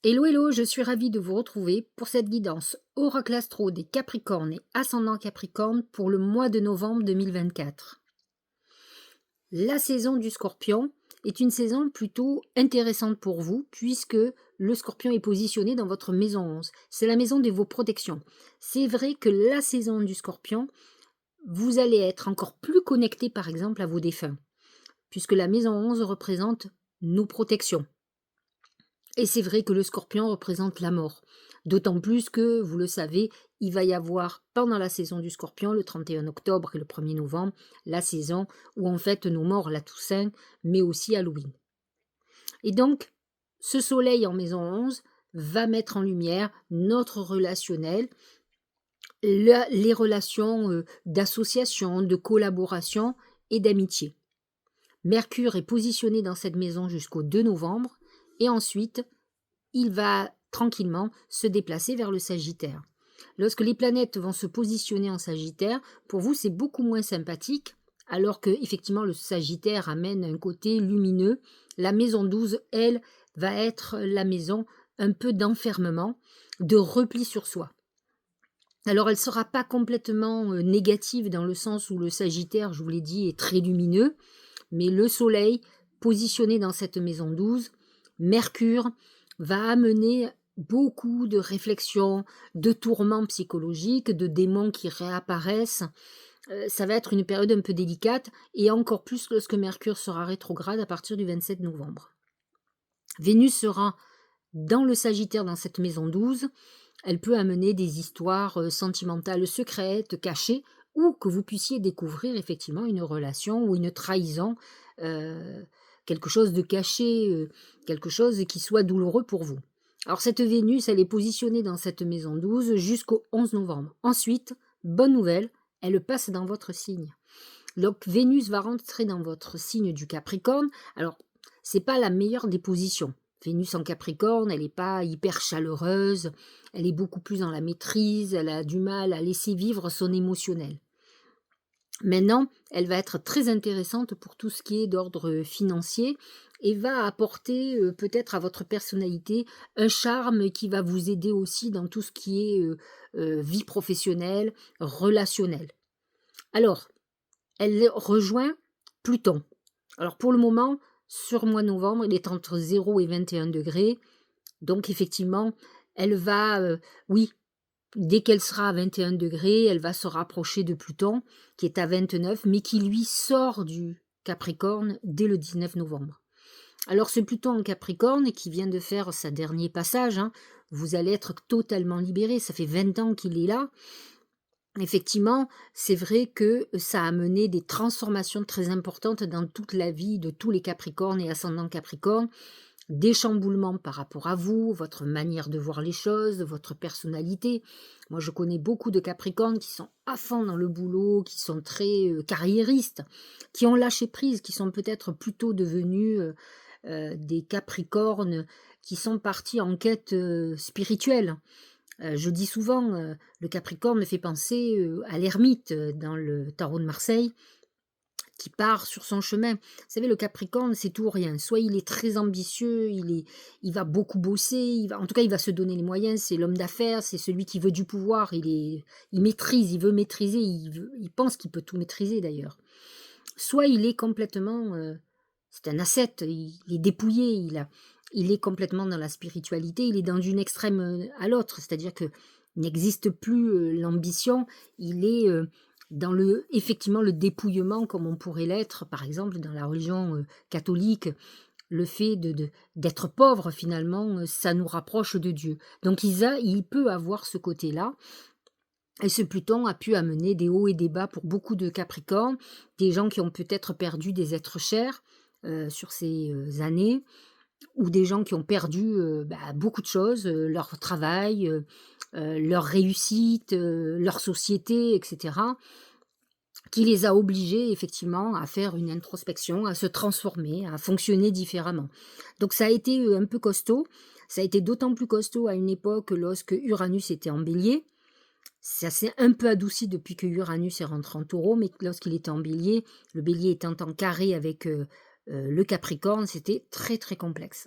Hello, hello, je suis ravie de vous retrouver pour cette guidance Oracle Astro des Capricornes et Ascendant Capricorne pour le mois de novembre 2024. La saison du Scorpion est une saison plutôt intéressante pour vous puisque le Scorpion est positionné dans votre maison 11. C'est la maison de vos protections. C'est vrai que la saison du Scorpion, vous allez être encore plus connecté par exemple à vos défunts puisque la maison 11 représente nos protections. Et c'est vrai que le Scorpion représente la mort. D'autant plus que, vous le savez, il va y avoir pendant la saison du Scorpion, le 31 octobre et le 1er novembre, la saison où on fête nos morts, la Toussaint, mais aussi Halloween. Et donc, ce soleil en maison 11 va mettre en lumière notre relationnel, les relations d'association, de collaboration et d'amitié. Mercure est positionné dans cette maison jusqu'au 2 novembre et ensuite il va tranquillement se déplacer vers le Sagittaire. Lorsque les planètes vont se positionner en Sagittaire, pour vous c'est beaucoup moins sympathique, alors que effectivement le Sagittaire amène un côté lumineux. La maison 12, elle, va être la maison un peu d'enfermement, de repli sur soi. Alors elle ne sera pas complètement négative dans le sens où le Sagittaire, je vous l'ai dit, est très lumineux, mais le Soleil, positionné dans cette maison 12, Mercure, va amener beaucoup de réflexions, de tourments psychologiques, de démons qui réapparaissent. Ça va être une période un peu délicate, et encore plus lorsque Mercure sera rétrograde à partir du 27 novembre. Vénus sera dans le Sagittaire, dans cette maison 12. Elle peut amener des histoires sentimentales secrètes, cachées, ou que vous puissiez découvrir effectivement une relation ou une trahison, quelque chose de caché, quelque chose qui soit douloureux pour vous. Alors cette Vénus, elle est positionnée dans cette maison 12 jusqu'au 11 novembre. Ensuite, bonne nouvelle, elle passe dans votre signe. Donc Vénus va rentrer dans votre signe du Capricorne. Alors, c'est pas la meilleure des positions. Vénus en Capricorne, elle n'est pas hyper chaleureuse, elle est beaucoup plus dans la maîtrise, elle a du mal à laisser vivre son émotionnel. Maintenant, elle va être très intéressante pour tout ce qui est d'ordre financier et va apporter peut-être à votre personnalité un charme qui va vous aider aussi dans tout ce qui est vie professionnelle, relationnelle. Alors, elle rejoint Pluton. Alors pour le moment, sur le mois de novembre, il est entre 0 et 21 degrés. Donc effectivement, elle va, oui, dès qu'elle sera à 21 degrés, elle va se rapprocher de Pluton, qui est à 29, mais qui lui sort du Capricorne dès le 19 novembre. Alors ce Pluton en Capricorne, qui vient de faire sa dernier passage, hein, vous allez être totalement libéré, ça fait 20 ans qu'il est là. Effectivement, c'est vrai que ça a mené des transformations très importantes dans toute la vie de tous les Capricornes et ascendants Capricornes, des chamboulements par rapport à vous, votre manière de voir les choses, votre personnalité. Moi, je connais beaucoup de Capricornes qui sont à fond dans le boulot, qui sont très carriéristes, qui ont lâché prise, qui sont peut-être plutôt devenus des Capricornes qui sont partis en quête spirituelle. Je dis souvent, le Capricorne me fait penser, à l'ermite, dans le tarot de Marseille, qui part sur son chemin. Vous savez, le Capricorne, c'est tout ou rien. Soit il est très ambitieux, il va beaucoup bosser, en tout cas, il va se donner les moyens, c'est l'homme d'affaires, c'est celui qui veut du pouvoir, il maîtrise, il veut maîtriser, il pense qu'il peut tout maîtriser d'ailleurs. Soit il est complètement, c'est un ascète, il est dépouillé, il est complètement dans la spiritualité, il est dans d'une extrême, à l'autre. C'est-à-dire qu'il n'existe plus, l'ambition, il est, dans effectivement le dépouillement comme on pourrait l'être, par exemple, dans la religion, catholique. Le fait d'être pauvre finalement, ça nous rapproche de Dieu. Donc il peut avoir ce côté-là et ce Pluton a pu amener des hauts et des bas pour beaucoup de Capricornes, des gens qui ont peut-être perdu des êtres chers, sur ces, années, ou des gens qui ont perdu, beaucoup de choses, leur travail, leur réussite, leur société et cetera, qui les a obligés effectivement à faire une introspection, à se transformer, à fonctionner différemment. Donc ça a été, un peu costaud. Ça a été d'autant plus costaud à une époque lorsque Uranus était en Bélier. Ça s'est un peu adouci depuis que Uranus est rentré en Taureau, mais lorsqu'il était en Bélier, le Bélier étant en carré avec, le Capricorne, c'était très, très complexe.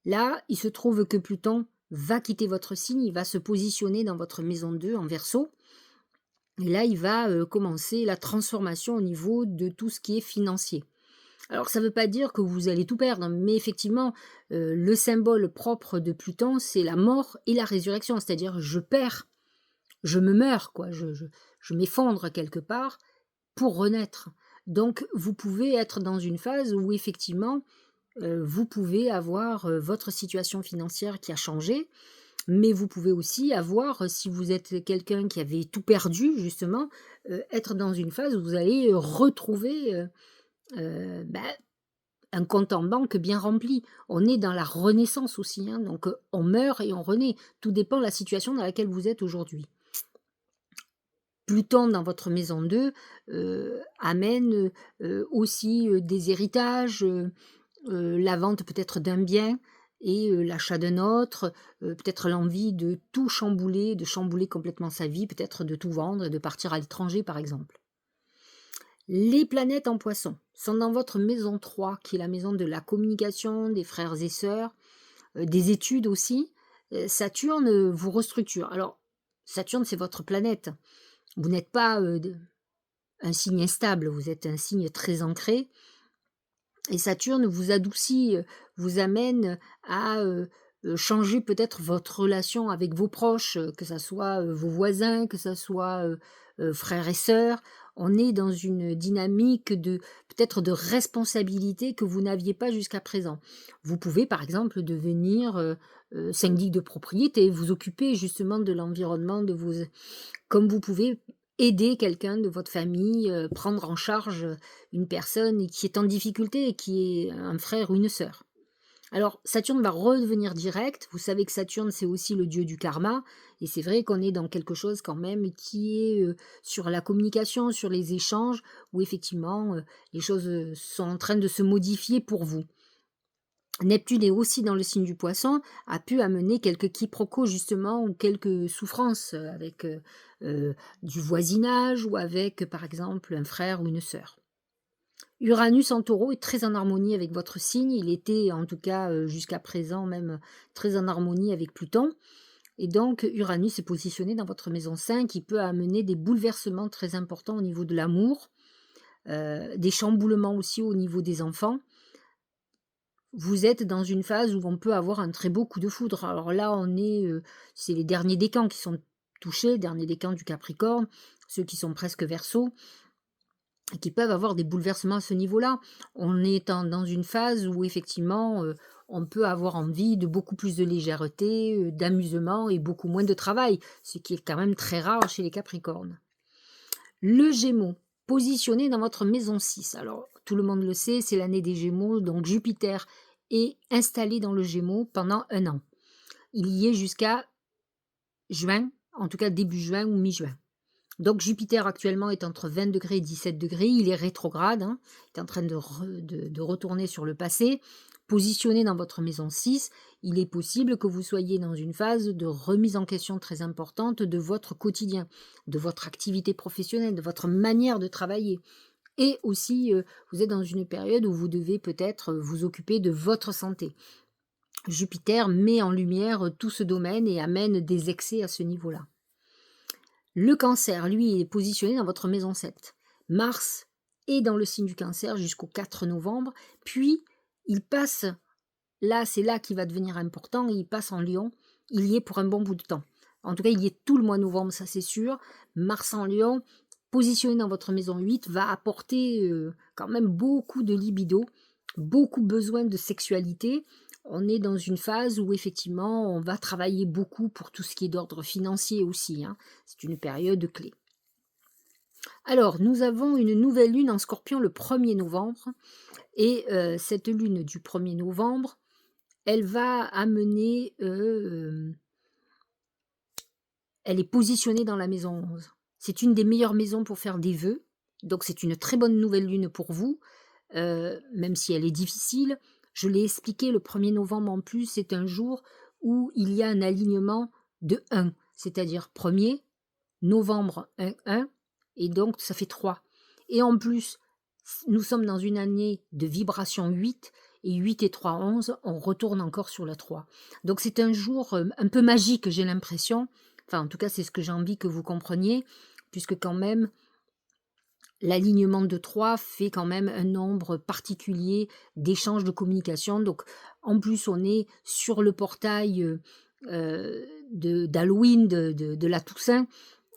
Là, il se trouve que Pluton va quitter votre signe, il va se positionner dans votre maison 2 en Verseau. Et là, il va commencer la transformation au niveau de tout ce qui est financier. Alors, ça ne veut pas dire que vous allez tout perdre, mais effectivement, le symbole propre de Pluton, c'est la mort et la résurrection. C'est-à-dire, je perds, je me meurs, quoi, je m'effondre quelque part pour renaître. Donc, vous pouvez être dans une phase où effectivement, vous pouvez avoir votre situation financière qui a changé, mais vous pouvez aussi avoir, si vous êtes quelqu'un qui avait tout perdu justement, être dans une phase où vous allez retrouver bah, un compte en banque bien rempli. On est dans la renaissance aussi, hein, donc on meurt et on renaît. Tout dépend de la situation dans laquelle vous êtes aujourd'hui. Pluton dans votre maison 2 amène aussi des héritages, la vente peut-être d'un bien et l'achat d'un autre, peut-être l'envie de tout chambouler, de chambouler complètement sa vie, peut-être de tout vendre et de partir à l'étranger par exemple. Les planètes en Poisson sont dans votre maison 3, qui est la maison de la communication, des frères et sœurs, des études aussi. Saturne vous restructure. Alors, Saturne, c'est votre planète. Vous n'êtes pas un signe instable, vous êtes un signe très ancré. Et Saturne vous adoucit, vous amène à changer peut-être votre relation avec vos proches, que ça soit vos voisins, que ça soit frères et sœurs. On est dans une dynamique de peut-être de responsabilité que vous n'aviez pas jusqu'à présent. Vous pouvez par exemple devenir syndic de propriété, vous occuper justement de l'environnement de vos, comme vous pouvez aider quelqu'un de votre famille, prendre en charge une personne qui est en difficulté et qui est un frère ou une sœur. Alors Saturne va redevenir direct, vous savez que Saturne c'est aussi le dieu du karma, et c'est vrai qu'on est dans quelque chose quand même qui est sur la communication, sur les échanges, où effectivement les choses sont en train de se modifier pour vous. Neptune est aussi dans le signe du Poisson, a pu amener quelques quiproquos justement ou quelques souffrances avec du voisinage ou avec par exemple un frère ou une sœur. Uranus en Taureau est très en harmonie avec votre signe, il était en tout cas jusqu'à présent même très en harmonie avec Pluton. Et donc Uranus est positionné dans votre maison 5 qui peut amener des bouleversements très importants au niveau de l'amour, des chamboulements aussi au niveau des enfants. Vous êtes dans une phase où on peut avoir un très beau coup de foudre. Alors là, c'est les derniers décans qui sont touchés, les derniers décans du Capricorne, ceux qui sont presque Verseau, et qui peuvent avoir des bouleversements à ce niveau-là. On est dans une phase où effectivement, on peut avoir envie de beaucoup plus de légèreté, d'amusement et beaucoup moins de travail, ce qui est quand même très rare chez les Capricornes. Le Gémeaux, positionné dans votre maison 6. Alors, tout le monde le sait, c'est l'année des Gémeaux, donc Jupiter est installé dans le Gémeaux pendant 1 an. Il y est jusqu'à juin, en tout cas début juin ou mi-juin. Donc Jupiter actuellement est entre 20 degrés et 17 degrés, il est rétrograde, hein, il est en train de retourner sur le passé. Positionné dans votre maison 6, il est possible que vous soyez dans une phase de remise en question très importante de votre quotidien, de votre activité professionnelle, de votre manière de travailler. Et aussi, vous êtes dans une période où vous devez peut-être vous occuper de votre santé. Jupiter met en lumière tout ce domaine et amène des excès à ce niveau-là. Le Cancer, lui, est positionné dans votre maison 7. Mars est dans le signe du Cancer jusqu'au 4 novembre, puis il passe, là c'est là qu'il va devenir important, il passe en Lion, il y est pour un bon bout de temps. En tout cas, il y est tout le mois de novembre, ça c'est sûr. Mars en Lion, positionné dans votre maison 8, va apporter quand même beaucoup de libido, beaucoup besoin de sexualité. On est dans une phase où effectivement on va travailler beaucoup pour tout ce qui est d'ordre financier aussi, hein. C'est une période clé. Alors, nous avons une nouvelle lune en Scorpion le 1er novembre, et cette lune du 1er novembre, elle va amener, elle est positionnée dans la maison 11. C'est une des meilleures maisons pour faire des vœux, donc c'est une très bonne nouvelle lune pour vous, même si elle est difficile. Je l'ai expliqué, le 1er novembre en plus, c'est un jour où il y a un alignement de 1, c'est-à-dire 1er novembre 1, et donc ça fait 3. Et en plus, nous sommes dans une année de vibration 8, et 8 et 3, 11, on retourne encore sur la 3. Donc c'est un jour un peu magique, j'ai l'impression. Enfin, en tout cas, c'est ce que j'ai envie que vous compreniez, puisque quand même, l'alignement de 3 fait quand même un nombre particulier d'échanges de communication. Donc, en plus, on est sur le portail d'Halloween, de la Toussaint,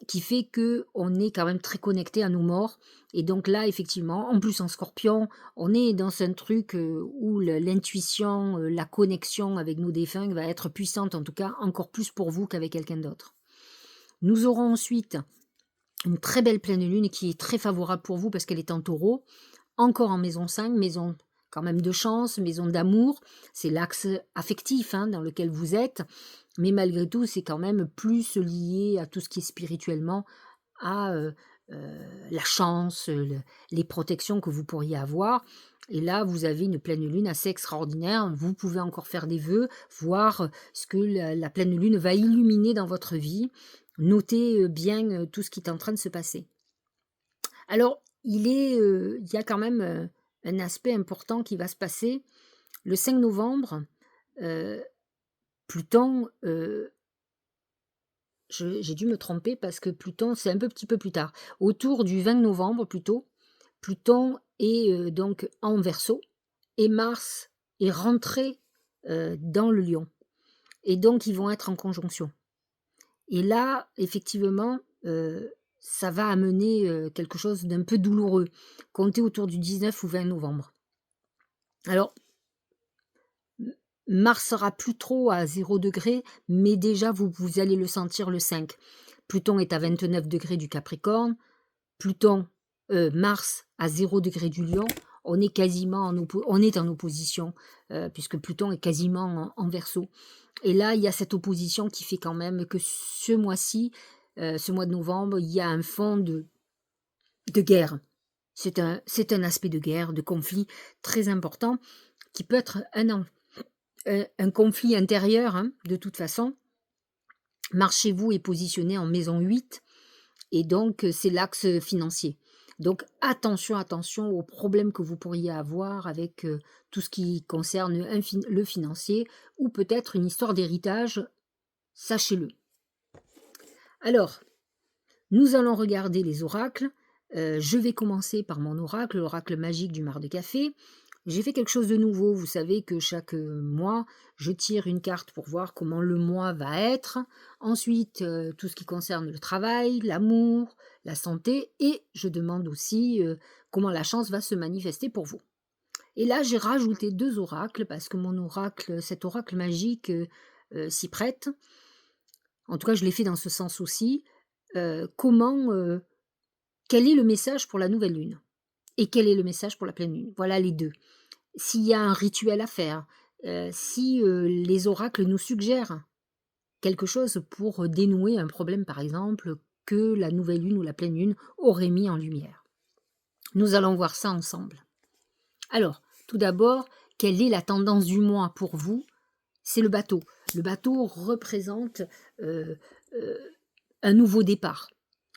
qui fait que on est quand même très connecté à nos morts. Et donc là, effectivement, en plus en Scorpion, on est dans un truc où l'intuition, la connexion avec nos défunts va être puissante, en tout cas encore plus pour vous qu'avec quelqu'un d'autre. Nous aurons ensuite une très belle pleine lune qui est très favorable pour vous parce qu'elle est en Taureau, encore en maison 5, maison quand même de chance, maison d'amour. C'est l'axe affectif dans lequel vous êtes, mais malgré tout, c'est quand même plus lié à tout ce qui est spirituellement, à la chance, les protections que vous pourriez avoir. Et là, vous avez une pleine lune assez extraordinaire. Vous pouvez encore faire des vœux, voir ce que la pleine lune va illuminer dans votre vie. Notez bien tout ce qui est en train de se passer. Alors, il y a quand même un aspect important qui va se passer. Le 5 novembre, Pluton, j'ai dû me tromper parce que Pluton, c'est un petit peu plus tard. Autour du 20 novembre plutôt, Pluton est donc en Verseau et Mars est rentré dans le Lion. Et donc, ils vont être en conjonction. Et là, effectivement, ça va amener quelque chose d'un peu douloureux. Comptez autour du 19 ou 20 novembre. Alors, Mars sera plus trop à 0 degré, mais déjà, vous allez le sentir le 5. Pluton est à 29 degrés du Capricorne. Mars à 0 degré du Lion. On est quasiment on est en opposition, puisque Pluton est quasiment en Verseau. Et là, il y a cette opposition qui fait quand même que ce mois-ci, ce mois de novembre, il y a un fond de guerre. C'est un aspect de guerre, de conflit très important, qui peut être un conflit intérieur, de toute façon. Mars chez vous est positionné en maison 8, et donc c'est l'axe financier. Donc attention aux problèmes que vous pourriez avoir avec tout ce qui concerne le financier, ou peut-être une histoire d'héritage, sachez-le. Alors, nous allons regarder les oracles. Je vais commencer par mon oracle, l'oracle magique du mar de café. J'ai fait quelque chose de nouveau. Vous savez que chaque mois, je tire une carte pour voir comment le mois va être. Ensuite, tout ce qui concerne le travail, l'amour, la santé. Et je demande aussi comment la chance va se manifester pour vous. Et là, j'ai rajouté 2 oracles parce que cet oracle magique s'y prête. En tout cas, je l'ai fait dans ce sens aussi. Quel est le message pour la nouvelle lune? Et quel est le message pour la pleine lune? Voilà les 2. S'il y a un rituel à faire, si les oracles nous suggèrent quelque chose pour dénouer un problème, par exemple, que la nouvelle lune ou la pleine lune aurait mis en lumière. Nous allons voir ça ensemble. Alors, tout d'abord, quelle est la tendance du mois pour vous? C'est le bateau. Le bateau représente un nouveau départ.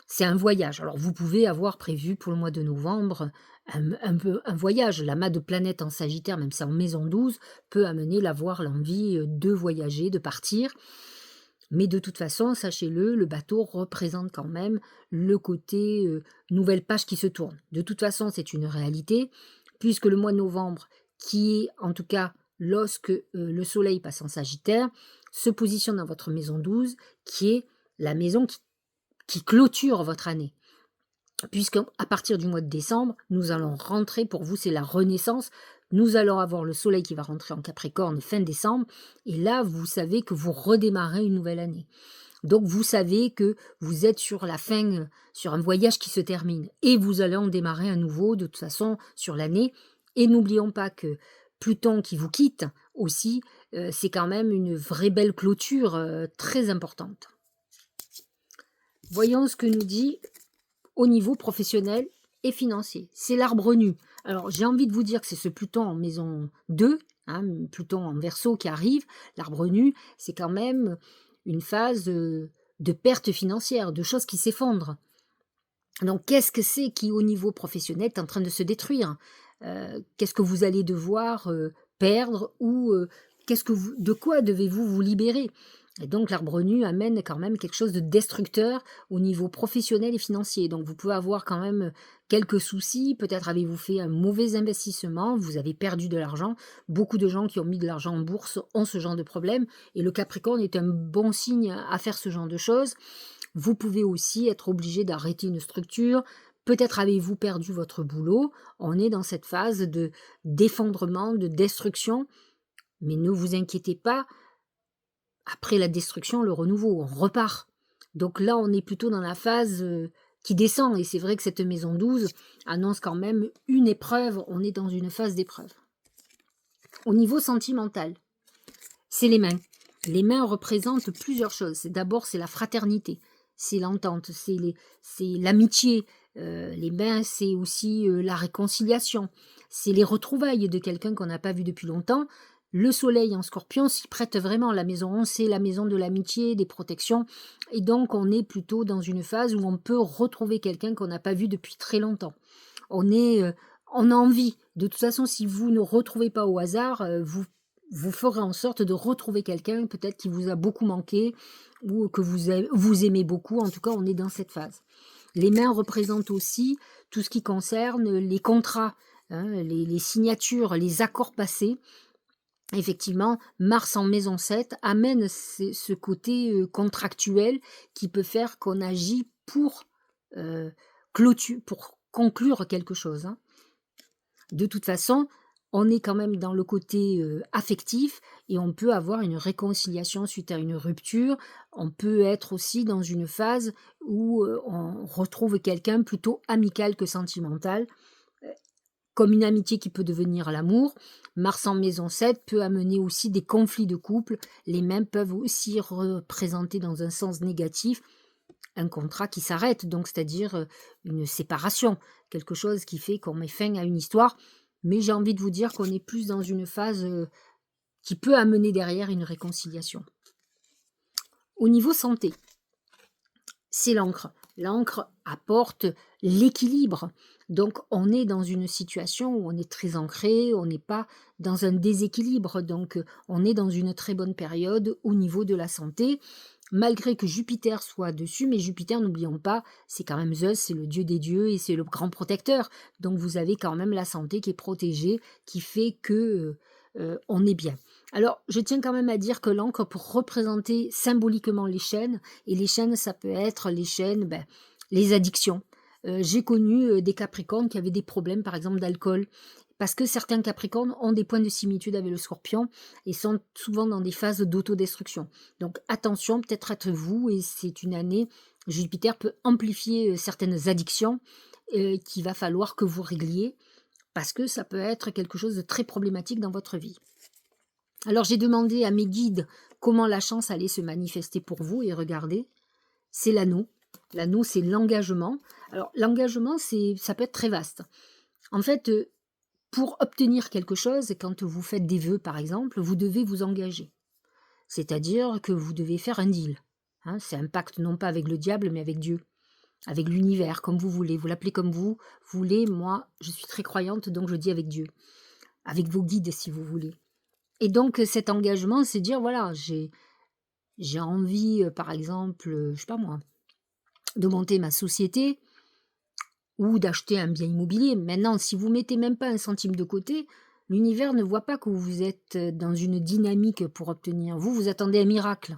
C'est un voyage. Alors, vous pouvez avoir prévu pour le mois de novembre un voyage. L'amas de planètes en Sagittaire, même si c'est en maison 12, peut amener l'envie de voyager, de partir. Mais de toute façon, sachez-le, le bateau représente quand même le côté nouvelle page qui se tourne. De toute façon, c'est une réalité, puisque le mois de novembre, qui est en tout cas lorsque le soleil passe en Sagittaire, se positionne dans votre maison 12, qui est la maison qui clôture votre année. Puisque à partir du mois de décembre, nous allons rentrer, pour vous c'est la renaissance, nous allons avoir le soleil qui va rentrer en Capricorne fin décembre, et là vous savez que vous redémarrez une nouvelle année. Donc vous savez que vous êtes sur la fin, sur un voyage qui se termine, et vous allez en démarrer un nouveau de toute façon sur l'année. Et n'oublions pas que Pluton qui vous quitte aussi, c'est quand même une vraie belle clôture très importante. Voyons ce que nous dit au niveau professionnel et financier. C'est l'arbre nu. Alors, j'ai envie de vous dire que c'est ce Pluton en maison 2, Pluton en Verseau qui arrive. L'arbre nu, c'est quand même une phase de perte financière, de choses qui s'effondrent. Donc, qu'est-ce que c'est qui, au niveau professionnel, est en train de se détruire? Qu'est-ce que vous allez devoir perdre ou de quoi devez-vous vous libérer? Et donc l'arbre nu amène quand même quelque chose de destructeur au niveau professionnel et financier. Donc vous pouvez avoir quand même quelques soucis, peut-être avez-vous fait un mauvais investissement, vous avez perdu de l'argent. Beaucoup de gens qui ont mis de l'argent en bourse ont ce genre de problème et le Capricorne est un bon signe à faire ce genre de choses. Vous pouvez aussi être obligé d'arrêter une structure. Peut-être avez-vous perdu votre boulot. On est dans cette phase de d'effondrement, de destruction, mais ne vous inquiétez pas, après la destruction, le renouveau, on repart. Donc là, on est plutôt dans la phase qui descend. Et c'est vrai que cette maison 12 annonce quand même une épreuve. On est dans une phase d'épreuve. Au niveau sentimental, c'est les mains. Les mains représentent plusieurs choses. D'abord, c'est la fraternité, c'est l'entente, c'est l'amitié. Les mains, c'est aussi la réconciliation. C'est les retrouvailles de quelqu'un qu'on n'a pas vu depuis longtemps. Le soleil en scorpion s'y prête vraiment. La maison 11, c'est la maison de l'amitié, des protections. Et donc, on est plutôt dans une phase où on peut retrouver quelqu'un qu'on n'a pas vu depuis très longtemps. On a envie. De toute façon, si vous ne retrouvez pas au hasard, vous ferez en sorte de retrouver quelqu'un peut-être qui vous a beaucoup manqué ou que vous aimez beaucoup. En tout cas, on est dans cette phase. Les mains représentent aussi tout ce qui concerne les contrats, hein, les signatures, les accords passés. Effectivement, Mars en maison 7 amène ce côté contractuel qui peut faire qu'on agit pour, pour conclure quelque chose, hein. De toute façon, on est quand même dans le côté affectif et on peut avoir une réconciliation suite à une rupture. On peut être aussi dans une phase où on retrouve quelqu'un plutôt amical que sentimental, comme une amitié qui peut devenir l'amour. Mars en maison 7 peut amener aussi des conflits de couple. Les mêmes peuvent aussi représenter dans un sens négatif un contrat qui s'arrête, donc c'est-à-dire une séparation, quelque chose qui fait qu'on met fin à une histoire. Mais j'ai envie de vous dire qu'on est plus dans une phase qui peut amener derrière une réconciliation. Au niveau santé, c'est l'encre. L'encre apporte l'équilibre. Donc on est dans une situation où on est très ancré, on n'est pas dans un déséquilibre. Donc on est dans une très bonne période au niveau de la santé, malgré que Jupiter soit dessus. Mais Jupiter, n'oublions pas, c'est quand même Zeus, c'est le dieu des dieux et c'est le grand protecteur. Donc vous avez quand même la santé qui est protégée, qui fait que on est bien. Alors, je tiens quand même à dire que l'encre pour représenter symboliquement les chaînes, et les chaînes, ça peut être les chaînes, les addictions. J'ai connu des Capricornes qui avaient des problèmes, par exemple, d'alcool, parce que certains Capricornes ont des points de similitude avec le Scorpion et sont souvent dans des phases d'autodestruction. Donc attention, peut-être êtes-vous, et c'est une année, Jupiter peut amplifier certaines addictions qu'il va falloir que vous régliez, parce que ça peut être quelque chose de très problématique dans votre vie. Alors j'ai demandé à mes guides comment la chance allait se manifester pour vous, et regardez, c'est l'anneau. L'anneau, c'est l'engagement. Alors l'engagement, ça peut être très vaste. En fait, pour obtenir quelque chose, quand vous faites des vœux par exemple, vous devez vous engager. C'est-à-dire que vous devez faire un deal, hein. C'est un pacte non pas avec le diable, mais avec Dieu, avec l'univers, comme vous voulez. Vous l'appelez comme vous voulez. Moi, je suis très croyante, donc je dis avec Dieu. Avec vos guides, si vous voulez. Et donc cet engagement, c'est dire, voilà, j'ai envie, par exemple, je sais pas moi, de monter ma société ou d'acheter un bien immobilier. Maintenant, si vous mettez même pas un centime de côté, l'univers ne voit pas que vous êtes dans une dynamique pour obtenir. Vous attendez un miracle.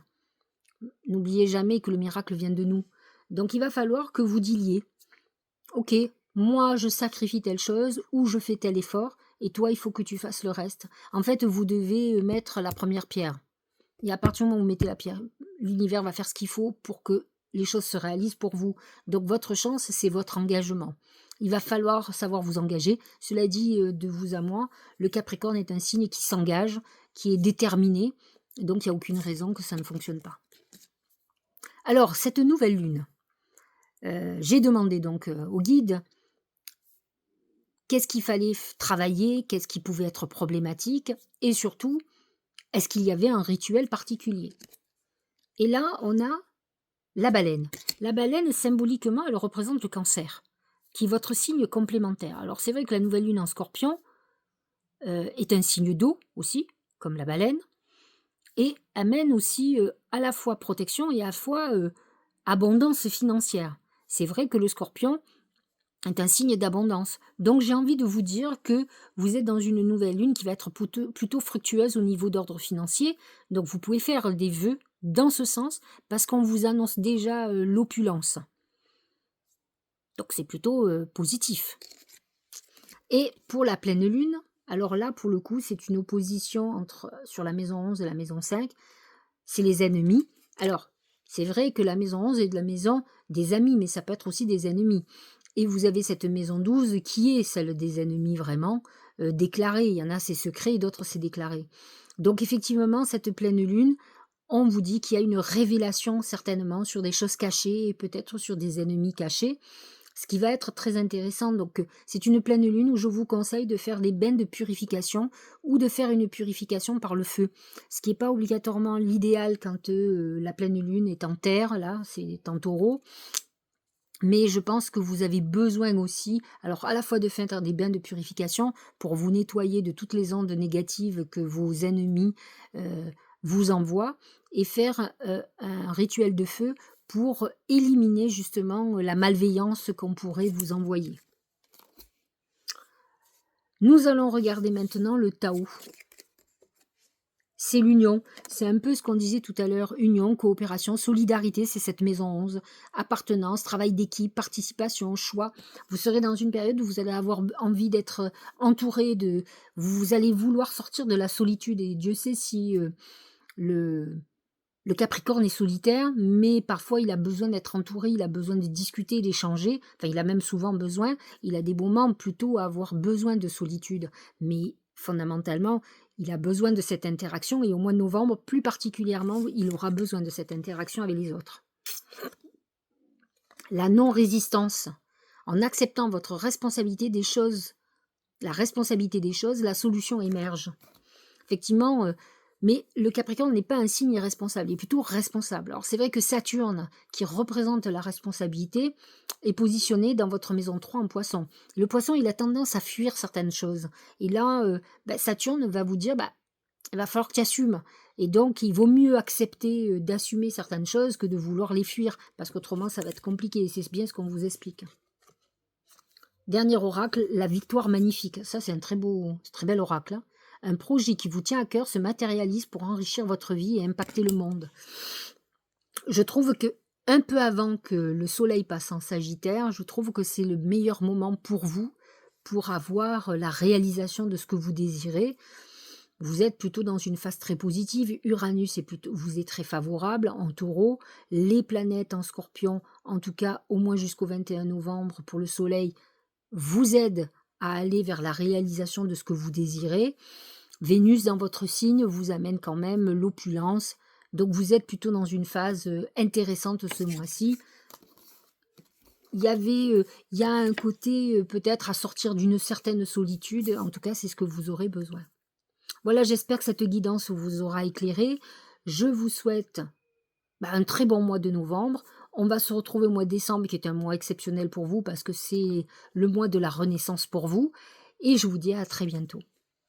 N'oubliez jamais que le miracle vient de nous. Donc il va falloir que vous disiez, ok, moi je sacrifie telle chose ou je fais tel effort et toi il faut que tu fasses le reste. En fait, vous devez mettre la première pierre. Et à partir du moment où vous mettez la pierre, l'univers va faire ce qu'il faut pour que les choses se réalisent pour vous. Donc votre chance, c'est votre engagement. Il va falloir savoir vous engager. Cela dit, de vous à moi, le Capricorne est un signe qui s'engage, qui est déterminé. Donc il n'y a aucune raison que ça ne fonctionne pas. Alors, cette nouvelle lune, j'ai demandé donc au guide qu'est-ce qu'il fallait travailler, qu'est-ce qui pouvait être problématique, et surtout, est-ce qu'il y avait un rituel particulier. Et là, on a la baleine. La baleine, symboliquement, elle représente le Cancer, qui est votre signe complémentaire. Alors c'est vrai que la nouvelle lune en Scorpion, est un signe d'eau aussi, comme la baleine, et amène aussi à la fois protection et à la fois abondance financière. C'est vrai que le Scorpion est un signe d'abondance. Donc j'ai envie de vous dire que vous êtes dans une nouvelle lune qui va être plutôt fructueuse au niveau d'ordre financier. Donc vous pouvez faire des vœux dans ce sens parce qu'on vous annonce déjà l'opulence. Donc c'est plutôt positif. Et pour la pleine lune, alors là pour le coup c'est une opposition sur la maison 11 et la maison 5. C'est les ennemis. Alors c'est vrai que la maison 11 est de la maison des amis, mais ça peut être aussi des ennemis. Et vous avez cette maison 12 qui est celle des ennemis vraiment déclarés. Il y en a c'est secret et d'autres c'est déclaré. Donc effectivement, cette pleine lune, on vous dit qu'il y a une révélation certainement sur des choses cachées et peut-être sur des ennemis cachés. Ce qui va être très intéressant, donc c'est une pleine lune où je vous conseille de faire des bains de purification ou de faire une purification par le feu. Ce qui n'est pas obligatoirement l'idéal quand la pleine lune est en terre, là, c'est en taureau. Mais je pense que vous avez besoin aussi, alors à la fois de faire des bains de purification pour vous nettoyer de toutes les ondes négatives que vos ennemis vous envoient, et faire un rituel de feu pour éliminer justement la malveillance qu'on pourrait vous envoyer. Nous allons regarder maintenant le Tao. C'est l'union, c'est un peu ce qu'on disait tout à l'heure, union, coopération, solidarité, c'est cette maison 11, appartenance, travail d'équipe, participation, choix. Vous serez dans une période où vous allez avoir envie d'être entouré vous allez vouloir sortir de la solitude, et Dieu sait si le Capricorne est solitaire, mais parfois il a besoin d'être entouré, il a besoin de discuter, d'échanger, enfin il a même souvent besoin, il a des moments plutôt à avoir besoin de solitude, mais fondamentalement, il a besoin de cette interaction, et au mois de novembre, plus particulièrement, il aura besoin de cette interaction avec les autres. La non-résistance. En acceptant votre responsabilité des choses, la solution émerge. Effectivement, mais le Capricorne n'est pas un signe irresponsable, il est plutôt responsable. Alors c'est vrai que Saturne, qui représente la responsabilité, est positionné dans votre maison 3 en Poisson. Le Poisson, il a tendance à fuir certaines choses. Et là, Saturne va vous dire, il va falloir que tu assumes. Et donc, il vaut mieux accepter d'assumer certaines choses que de vouloir les fuir, parce qu'autrement, ça va être compliqué. Et c'est bien ce qu'on vous explique. Dernier oracle, la victoire magnifique. Ça, c'est un très bel oracle. Hein. Un projet qui vous tient à cœur se matérialise pour enrichir votre vie et impacter le monde. Je trouve que, un peu avant que le soleil passe en Sagittaire, je trouve que c'est le meilleur moment pour vous, pour avoir la réalisation de ce que vous désirez. Vous êtes plutôt dans une phase très positive. Uranus vous est très favorable en Taureau. Les planètes en Scorpion, en tout cas au moins jusqu'au 21 novembre pour le soleil, vous aident à aller vers la réalisation de ce que vous désirez. Vénus dans votre signe vous amène quand même l'opulence. Donc vous êtes plutôt dans une phase intéressante ce mois-ci. Il y a un côté peut-être à sortir d'une certaine solitude. En tout cas, c'est ce que vous aurez besoin. Voilà, j'espère que cette guidance vous aura éclairé. Je vous souhaite un très bon mois de novembre. On va se retrouver au mois de décembre, qui est un mois exceptionnel pour vous, parce que c'est le mois de la renaissance pour vous. Et je vous dis à très bientôt.